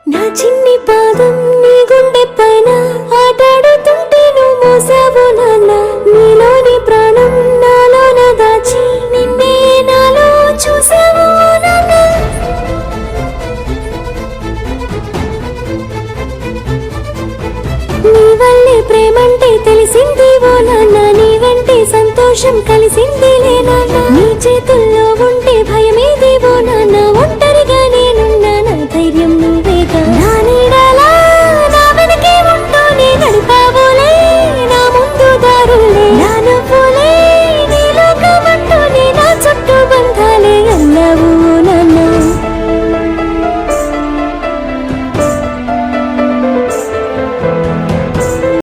నా చిన్ని పాదం నీ గుండె పైన ఆటాడుతుంటే నువ్వు మోసావు నాన్న నీలోని ప్రాణం నాలోన దాచి నిన్నే నాలో చూసావు నాన్న నీ వల్లే ప్రేమంటే తెలిసింది ఓ నాన్న నీ వెంటే సంతోషం కలిసింది లే నాన్న నీ చేతుల్లో ఉంటే భయం